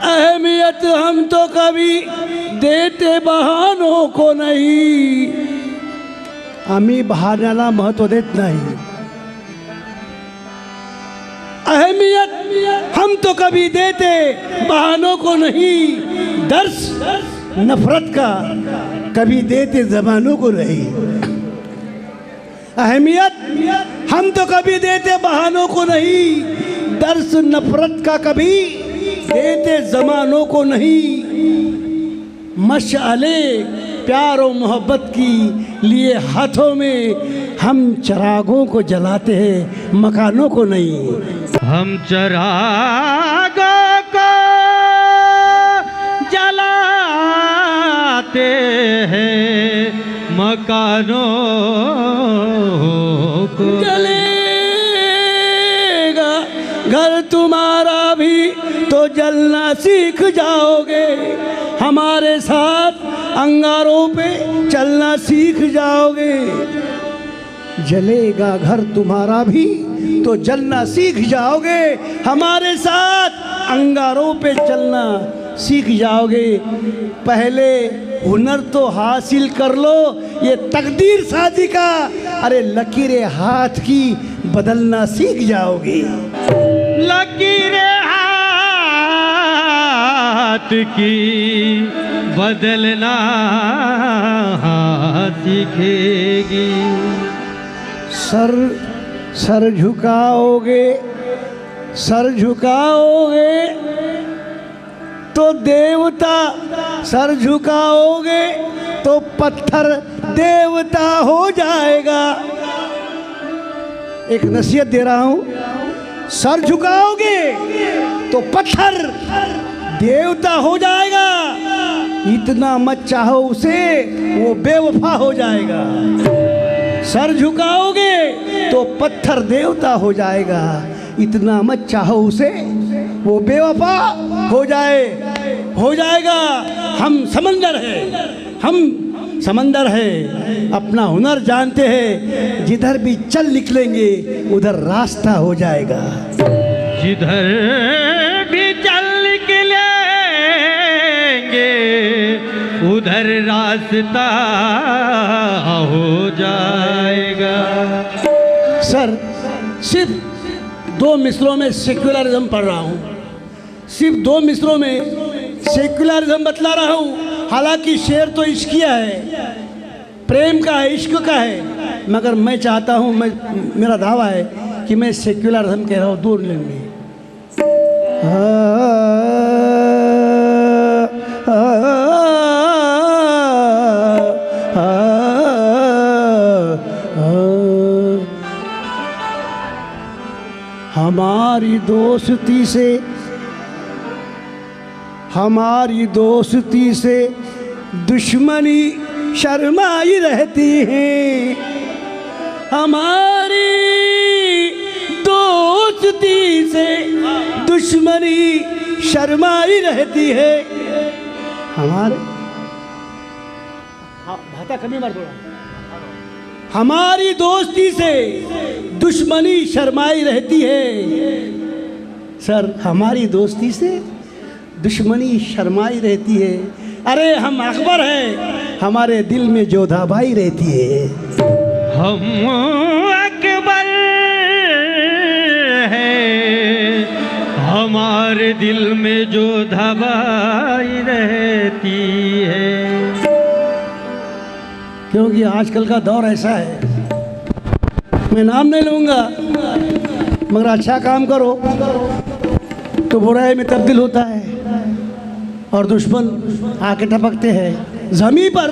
अहमियत हम तो कभी देते बहानों को नहीं। आम्ही बहाण्याला महत्व देत नाही। अहमियत हम तो कभी देते बहानों को नहीं। दर्स नफरत का कभी देते जमानों को नहीं। अहमियत हम तो कभी देते बहानों को नहीं। दर्स नफरत का कभी देते जमानों को नहीं। मशअले प्यार और मोहब्बत की लिए हाथों में हम चिरागों को जलाते हैं, मकानों को नहीं। हम चिरागों को जलाते हैं, मकानों को जलेगा घर तुम्हारा भी तो जलना सीख जाओगे। हमारे साथ अंगारों पे चलना सीख जाओगे। जलेगा घर तुम्हारा भी तो जलना सीख जाओगे। हमारे साथ अंगारों पे चलना सीख जाओगे। पहले हुनर तो हासिल कर लो, ये तकदीर साजी का अरे लकीरें हाथ की बदलना सीख जाओगे। लकीरें हाथ की बदलना सीखेगी। सर झुकाओगे, सर झुकाओगे तो देवता, सर झुकाओगे तो पत्थर देवता हो जाएगा। एक नसीहत दे रहा हूं, सर झुकाओगे तो पत्थर देवता हो जाएगा। इतना मत चाहो उसे, वो बेवफा हो जाएगा। सर झुकाओगे तो पत्थर देवता हो जाएगा। इतना मत चाहो उसे, वो बेवफा हो जाएगा। हम समंदर है, हम समंदर है, अपना हुनर जानते हैं। जिधर भी चल निकलेंगे उधर रास्ता हो जाएगा। जिधर भी चल निकलेंगे उधर रास्ता हो जाएगा। सर सिर्फ 2 मिसरों में सेक्युलरिज्म पढ़ रहा हूँ, सिर्फ 2 मिसरों में सेक्युलरिज्म बतला रहा हूँ। हालांकि शेर तो इश्किया है, प्रेम का है, इश्क का है, मगर मैं चाहता हूँ, मेरा दावा है कि मैं सेक्युलरिज्म कह रहा हूँ दूर लेंगे। हमारी दोस्ती से दुश्मनी शर्माई रहती है। हमारी दोस्ती से दुश्मनी शर्माई रहती है। हमारे भाता कमी मार थोड़ा। हमारी दोस्ती से दुश्मनी शर्माई रहती है। सर हमारी दोस्ती से दुश्मनी शर्माई रहती है। अरे हम अकबर हैं, हमारे दिल में जोधाबाई रहती है। हम अकबर हैं, हमारे दिल में जोधाबाई रहती है। क्योंकि आजकल का दौर ऐसा है, मैं नाम नहीं लूँगा, मगर अच्छा काम करो तो बुराई में तब्दील होता है और दुश्मन आके टपकते हैं। ज़मीं पर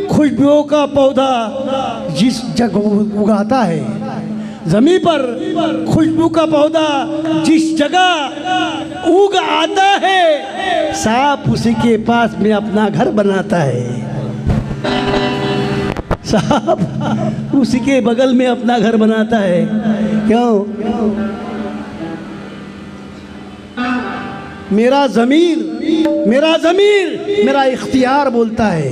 खुशबुओं का पौधा जिस जगह उगाता है, ज़मीं पर खुशबू का पौधा जिस जगह उग आता है, सांप उसी के पास में अपना घर बनाता है। सांप उसी के बगल में अपना घर बनाता है। क्यों? मेरा ज़मीर मेरा इख्तियार बोलता है,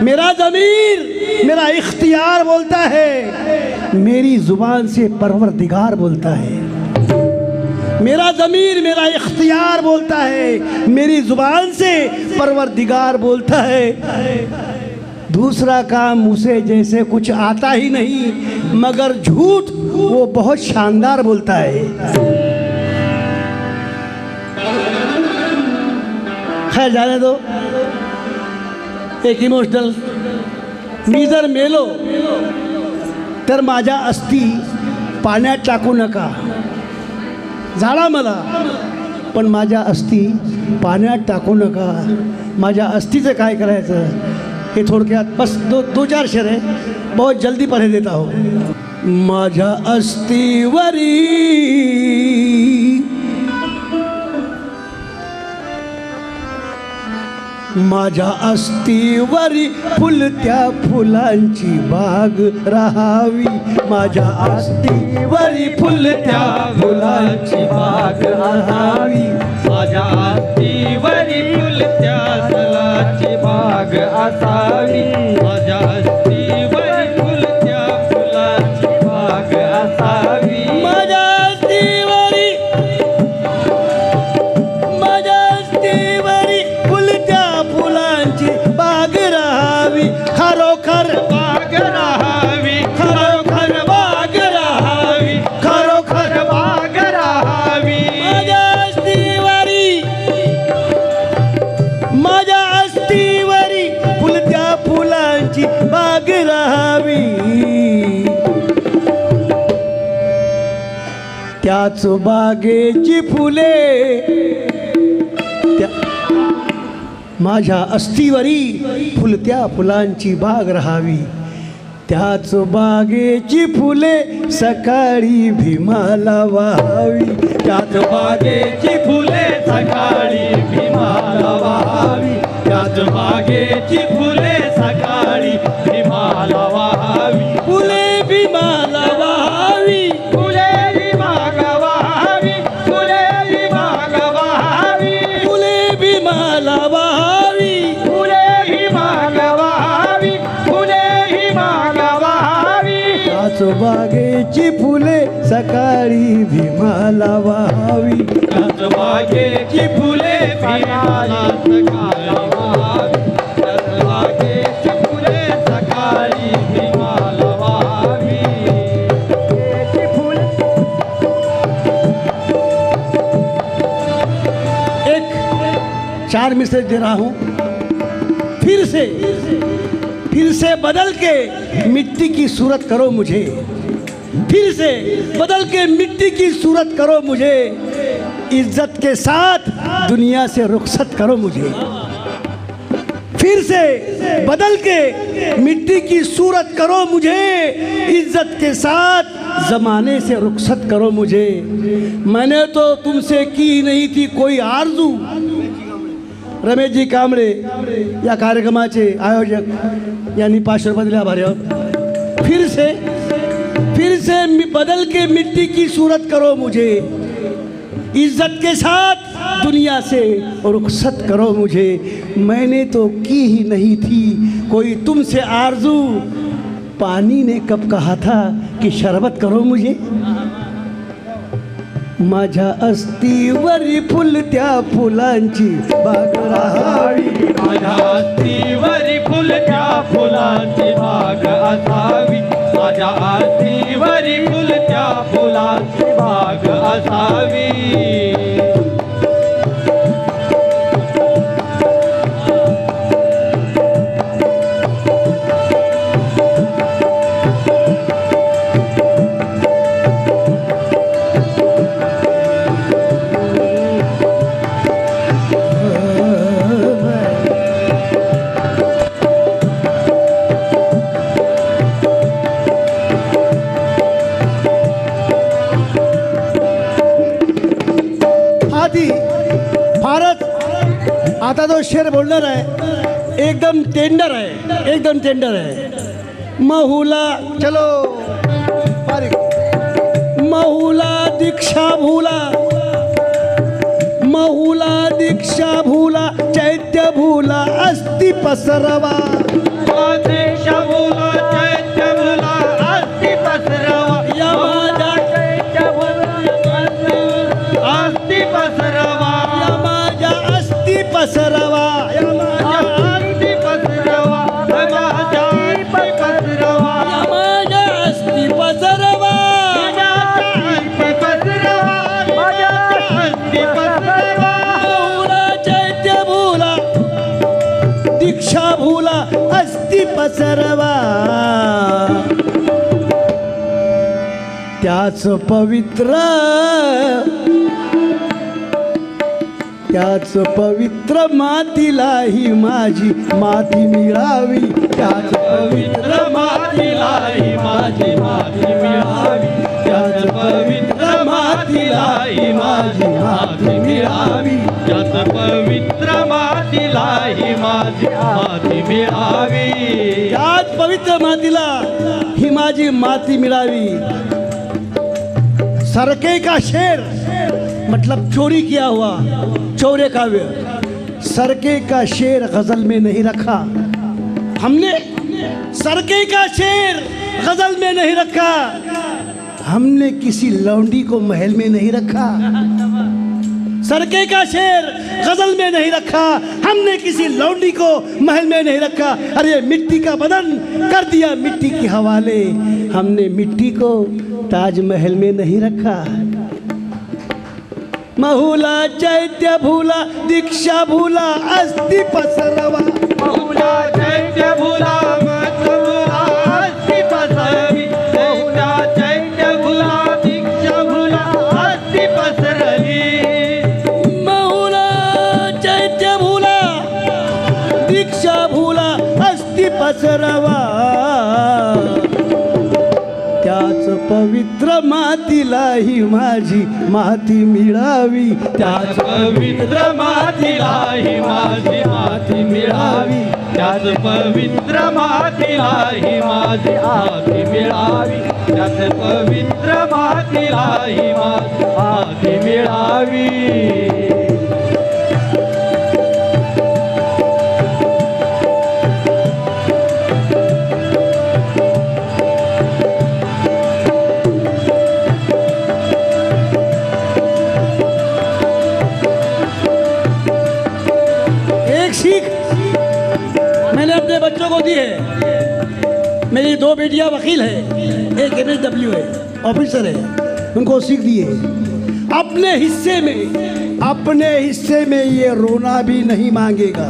मेरा ज़मीर, मेरा इख्तियार बोलता है, मेरी ज़ुबान से परवरदिगार बोलता है। मेरा ज़मीर, मेरा इख्तियार बोलता है, मेरी ज़ुबान से परवरदिगार बोलता है। दूसरा काम उसे जैसे कुछ आता ही नहीं, मगर झूठ वो बहुत शानदार बोलता है। खैर जाने दो, एक इमोशनल मी जर मेलो तर माझ्या अस्थी पाण्यात टाकू नका. जाळा मला, पण माझ्या अस्थी पाण्यात टाकू नका. माझ्या अस्थीचं काय करायचं हे थोडक्यात बस दो चार शेर है, बहुत जल्दी पढ़े देता हूँ. माझ्या अस्थीवरी माझ्या अस्थीवरी फुलत्या फुलांची बाग राहावी. माझ्या अस्थीवरी फुलत्या फुलांची बाग राहावी. माझ्या अस्थीवरी फुलत्या फुलाची बाग असावी. माझ्या अस्थीवरी फुलत्या फुलाची बाग असावी. माझ्या अस्थीवरी फुलत्या फुलांची बाग राहावी. खरोखर बाग राहावी. खरोखर बाग राहावी. खरोखर बाग राहावी. माझ्या अस्थीवरी फुलत्या फुलांची बाग राहावी. त्याच बागेची फुले माझ्या अस्थीवरी फुलत्या फुलांची बाग राहावी. त्याच बागेची फुले सकाळी भीमाला वाहावी. त्याच बागेची फुले सकाळी भीमाला वाहावी. त्याच बागेची फुले सकाळी भीमाला वाहावी. फुले भीमाला वाहावी. फुले भीमाला वाहावी. फुले भीमाला वाहावी. फुले भीमाला वाहावी. फुले भीमाला वाहावी. फुले भीमाला वाहावी. त्याच बागेची फुले सकाळी भीमाला वाहावी. त्याच बागेची फुले भीमाला सकाळी वाहावी. त्याच बागेची फुले सकाळी भीमाला वाहावी. एक चार मैसेज दे रहा हूँ. फिर से बदल के मिट्टी की सूरत करो मुझे. फिर से बदल के मिट्टी की सूरत करो मुझे. इज्जत के साथ दुनिया से रुखसत करो मुझे. फिर से बदल के मिट्टी की सूरत करो मुझे. इज्जत के साथ ज़माने से रुखसत करो मुझे. मैंने तो तुमसे की नहीं थी कोई आरजू. रमेशजी कांबळे या कार्यक्रमाचे आयोजक यांनी 500 रुपये दिले, आभारी आहोत. फिर से बदल के मिट्टी की सूरत करो मुझे. इज्जत के साथ दुनिया से रुखसत करो मुझे. मैंने तो की ही नहीं थी कोई तुमसे आरजू. पानी ने कब कहा था कि शरबत करो मुझे. माझ्या अस्थीवरी फुलत्या फुलांची बाग राहावी. माझ्या अस्थीवरी फुलत्या फुलांची बाग असावी. माझ्या अस्थीवरी फुलत्या फुलांची बाग असावी. आता जो शेर बोलणार आहे एकदम टेंडर आहे. महुला चलो बारीक. महुला दीक्षा भूला चैत्य भूला अस्थि पसरवा. पसरवा त्याच पवित्र मातीला ही माझी माती मिळावी त्याच पवित्र मातीला ही माझी माती मिळावी त्याच पवित्र मातीला ही माझी माती मिळावी त्याच पवित्र मातीला ही माझी माती मिळावी त्याच पवित्र मातीला ही माझी माती मिळावी सरके का शेर मतलब चोरी किया हुआ चौरे काव्य सरके का शेर गजल में नहीं रखा हमने सरके का शेर गजल में नहीं रखा हमने किसी लौंडी को महल में नहीं रखा सरके का शेर गजल में नहीं रखा हमने किसी लौंडी को महल में नहीं रखा अरे मिट्टी का बदन कर दिया मिट्टी के हवाले हमने मिट्टी को ताजमहल में नहीं रखा महुला चैत्य भूला दीक्षा भूला अस्थि पसरवा बहुला चैत्य भूला मत भूला अस्थि पसरवी बहुला चैत्य भूला दीक्षा भूला अस्थि पसरली महुला चैत्य भूला दीक्षा भूला अस्थि पसरवा त्याच पवित्र मातीला ही माझी माती मिळावी त्याच पवित्र मातीला ही माझी माती मिळावी त्याच पवित्र मातीला ही माझी माती मिळावी त्याच पवित्र मातीला ही माझी माती मिळावी मैंने अपने बच्चों को दी है मेरी 2 बेटियां वकील है एक MSW है ऑफिसर है उनको सीख दी है अपने हिस्से में ये रोना भी नहीं मांगेगा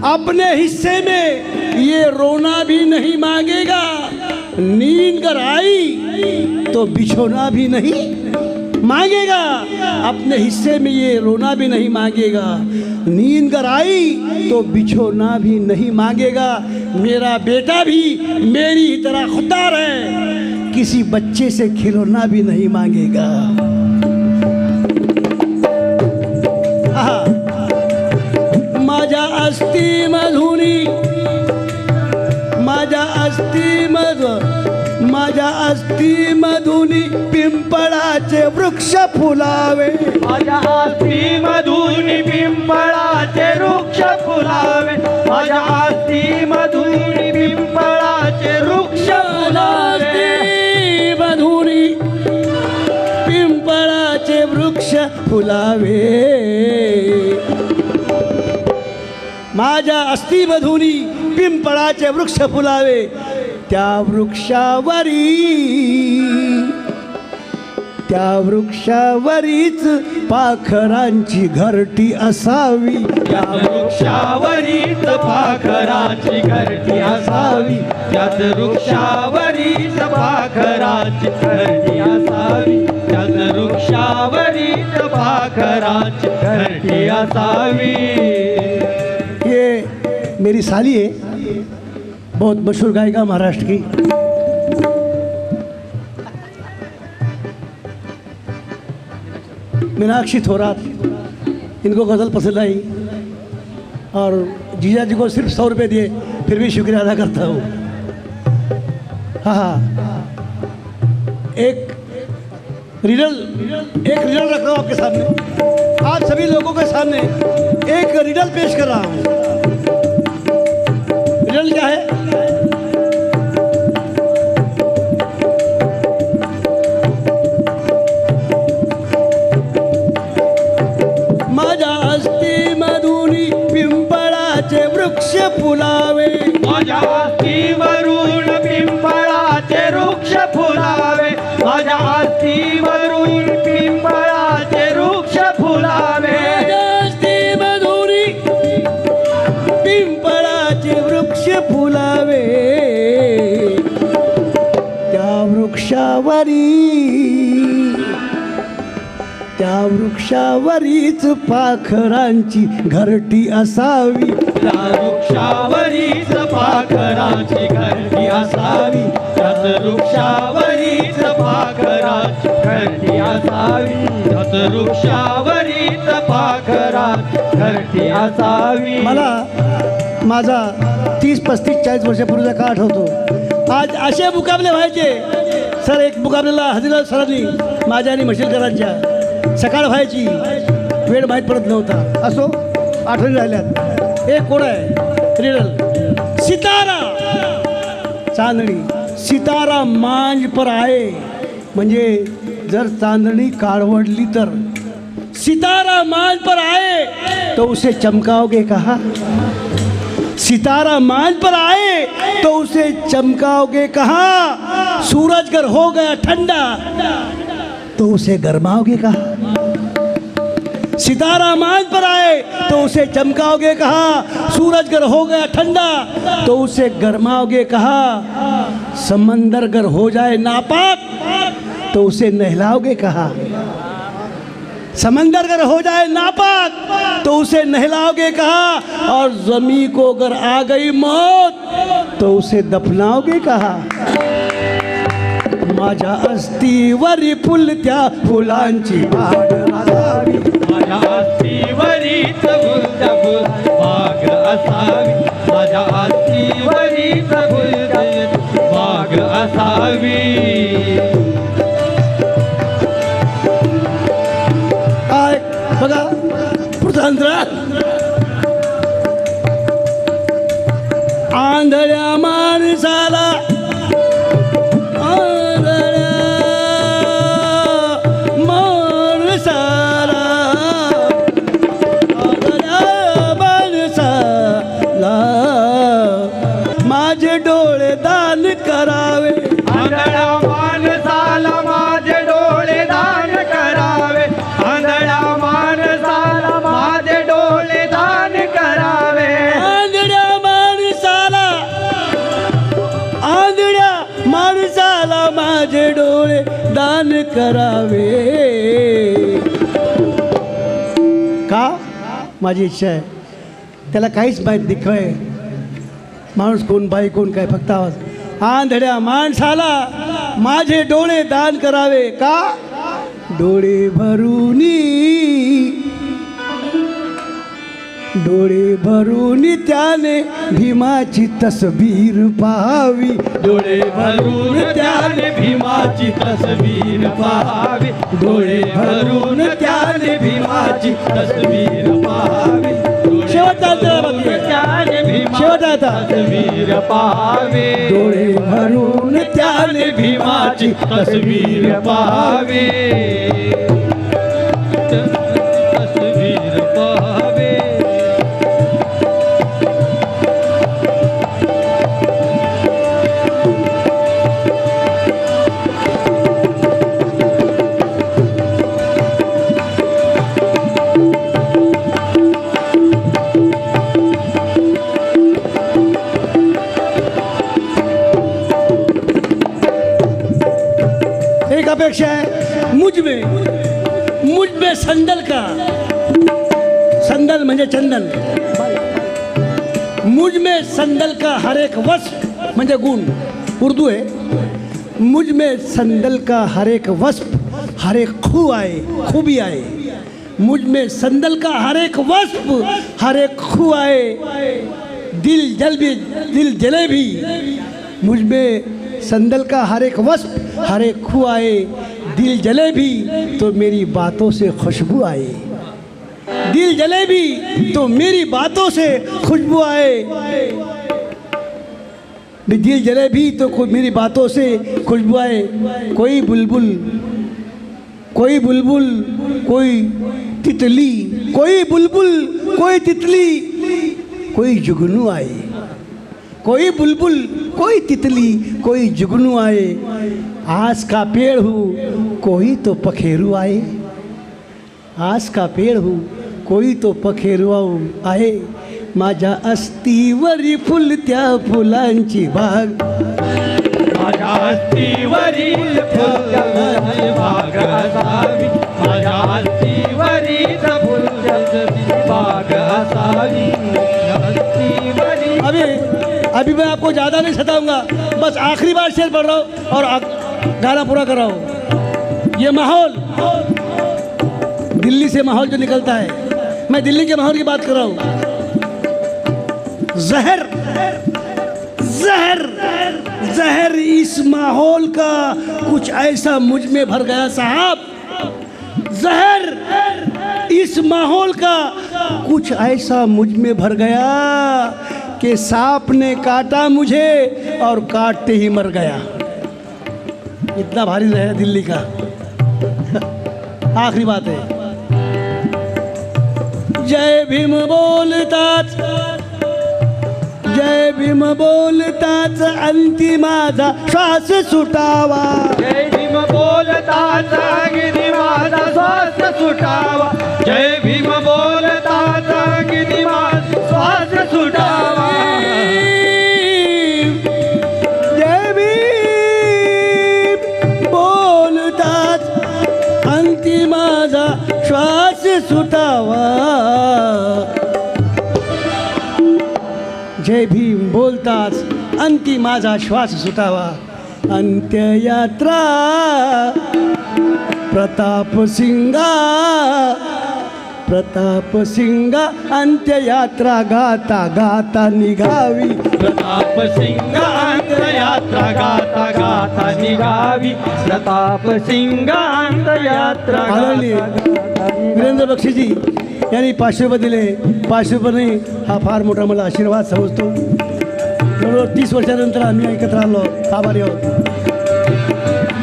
अपने हिस्से में ये रोना भी नहीं मांगेगा नींद कर आई तो बिछोना भी नहीं मांगेगा अपने हिस्से में ये रोना भी नहीं मांगेगा नींद कर आई तो बिछोना भी नहीं मांगेगा मेरा बेटा भी मेरी ही तरह खुददार है किसी बच्चे से खिलौना भी नहीं मांगेगा माझ्या अस्ति मधुनी माझ्या अस्ति मधुनी पिंपळाचे वृक्ष फुलावे माझ्या अस्ति मधुनी पिंपळाचे वृक्ष फुलावे माझ्या अस्ति मधुनी पिंपळाचे वृक्ष फुलावे मधुनी पिंपळाचे वृक्ष फुलावे माझ्या अस्ति मधुनी पिंपळाचे वृक्ष फुलावे त्या वृक्षावरीच पाखरांची घरटी असावी त्या वृक्षावरीच पाखरांची घरटी असावी त्याच वृक्षावरीच पाखरांची घरटी असावी त्याच वृक्षावरीच पाखरांची घरटी असावी ये मेरी साली है बहुत मशहूर गायिका महाराष्ट्र की मीनाक्षी थोरात इनको गज़ल पसंद आई और जीजा जी को सिर्फ 100 रुपये दिए फिर भी शुक्रिया अदा करता हूँ हाँ एक रिडल रख रहा हूँ आपके सामने आप सभी लोगों के सामने एक रिडल पेश कर रहा हूँ रिडल क्या है वृक्ष फुलावे माझ्या अस्तीवरून पिंपळाचे वृक्ष फुलावे माझ्या अस्तीवरून पिंपळाचे वृक्ष फुलावे अस्तीमधुरी पिंपळाचे वृक्ष फुलावे वृक्षावरीच पाखरांची घरटी असावी. त्या वृक्षावरीच पाखराची घरटी असावी. त्याच वृक्षावरीच पाखराची घरटी असावी. त्याच वृक्षावरीच पाखराची घरटी असावी. मला माझा 30-35-40 वर्षापूर्वीचा काळ आठवतो. आज असे मुकाबले व्हायचे. सर एक मुकाबल्याला हजरत सरांनी माझ्या आणि म्हशीलकरांच्या सकाळ व्हायची, वेळ माहीत पडत नव्हता. असो, आठवणी राहिल्यात. एक कोण आहे रिडल. सितारा चांदणी, सितारा मांज पर आहे. म्हणजे जर चांदणी काळवडली तर सितारा मांज पर आए तो उसे चमकाओगे कहा. सितारा मांझ पर आए तो उसे चमकाओगे कहा. सूरज अगर हो गया ठंडा तो उसे गरमाओगे कहा. सितारा मांझ पर आए तो उसे चमकाओगे कहा. सूरज अगर हो गया ठंडा तो उसे गरमाओगे कहा. समंदर अगर हो जाए नापाक तो उसे नहलाओगे कहा. समंदर अगर हो जाए नापाक तो उसे नहलाओगे कहा. और जमी को अगर आ गई मौत तो उसे दफनाओगे कहा. माझ्या अस्तीवरी फुलत्या फुलांची बाग असावी. माझ्या अस्तीवरीच फुलत्या बाग असावी. माझ्या अस्तीवरीच फुलत्या बाग असावी. बघा पृथांतरा. आंधळ्या माणसाला आंधळ्या माणसाला आंधळ्या माणसाला माझे डोळे दान करावे. आंधळ्या माणसाला माझे डोळे दान करावे. आंधळ्या माणसाला माझे डोळे दान करावे. आंधळ्या माणसाला आंधळ्या माणसाला माझे डोळे दान करावे. का माझी इच्छा आहे. त्याला काहीच माहीत दिखय माणूस कोण बाई कोण काय, फक्त आवाज. आंधळ्या माणसाला माझे डोळे दान करावे. का डोळे भरून त्याने भीमाची तस्वीर पाहावी. डोळे भरून त्याने भीमाची तस्वीर पाहावी. डोळे भरून त्याने भीमाची तस्वीर पाहावी. शेवटचा त्याने भीमाची तस्वीर पाहावी. डोळे भरून त्याने भीमाची तस्वीर पाहावी. तस्वीर पाहावी. एक अपेक्षा है मुझ में संदल का. संदल म्हणजे चंदन. मुझ में संदल का हर एक वस्फ म्हणजे गुण. उर्दू है. मुझ में संदल का हर एक वस्फ हर एक खूबी आए. मुझ में संदल का हर एक वस्फ हर एक खू आए. दिल जले भी मुझ में संदल का हर एक वस्फ हर एक खू आए. दिल जले भी तो मेरी बातों से खुशबू आए. दिल जले भी तो मेरी बातों से खुशबू आए. दिल जले भी तो मेरी बातों से खुशबू आए. कोई बुलबुल कोई तितली कोई बुलबुल कोई तितली कोई जुगनू आए. कोई बुलबुल कोई तितली कोई जुगनू आए. आस का पेड़ हूँ कोई तो पखेरु आए. आस का पेड़ हूँ कोई तो पखेरु आए. माझ्या अस्तीवरी फुलत्या फुलांची बाग. माझ्या अस्तीवरील फुलत्या बाग असावी. माझ्या अस्ती असावी हस्तीवरी अभी अभी मैं आपको ज़्यादा नहीं सताऊंगा, बस आखिरी बार शेर पढ़ रहा हूँ और गाना पूरा कर रहा हूँ। ये माहौल, दिल्ली से माहौल जो निकलता है, मैं दिल्ली के माहौल की बात कर रहा हूँ। जहर जहर जहर इस माहौल का कुछ ऐसा मुझ में भर गया साहब, जहर इस माहौल का कुछ ऐसा मुझ में भर गया कि सांप ने काटा मुझे और काटते ही मर गया। इतना भारी जहर है दिल्ली का। आखिरी बात है, जय भीम बोलताच, जय भीम बोलताच अंतिमाचा श्वास सुटावा, जय भीम बोलताच अगदी माझा श्वास सुटावा, जय भीम बोलताच अगदी माझा श्वास सुटावा, जय भीम बोलताच अंतिमाचा श्वास सुटावा, जय भीम बोलताच अंतिमाचा श्वास सुटावा, अंत्ययात्रा प्रताप सिंगा अंत्ययात्रा गाता गाता निघावी, प्रताप सिंग अंतयात्रा गाता गाता निघावी, प्रताप सिंग अंतयात्रा आदरणीय वीरेंद्र बक्षी जी यांनी 500 रुपये दिले. 500 रुपये हा फार मोठा मला आशीर्वाद समजतो. जवळजवळ 30 वर्षानंतर आम्ही एकत्र आलो. आभारी आहोत.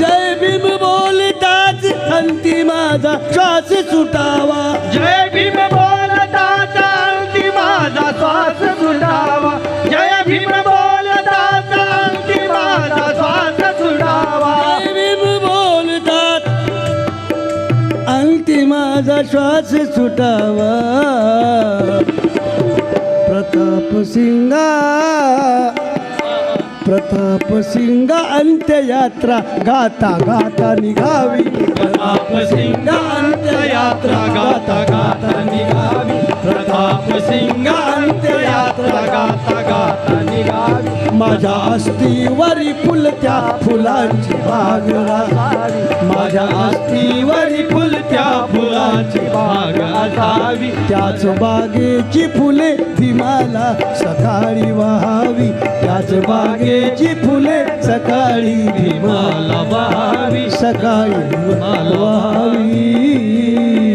जय भीम बोलताच अंतिमाचा श्वास सुटावा, जय भीम बोलताच अंतिमाचा श्वास सुटावा, जय भीम बोलताच अंतिमाचा श्वास सुटावा, जय भीम बोलतात अंतिमाचा श्वास सुटावा, प्रताप सिंगा अंत्ययात्रा गाता गाता निघावी, प्रताप सिंग अंत्ययात्रा गाता गाता निघावी, प्रताप सिंग अंत्ययात्रा गाता गाता निघावी, माझ्या अस्तीवरी फुलत्या फुलांची बाग राहावी, माझ्या अस्तीवरी फुलत्या फुलांची बाग असावी, त्याच बागेची फुले भीमाला सकाळी वहावी, त्याच बागेची फुले सकाळी भीमाला मला बहावी, सकाळी वहावी.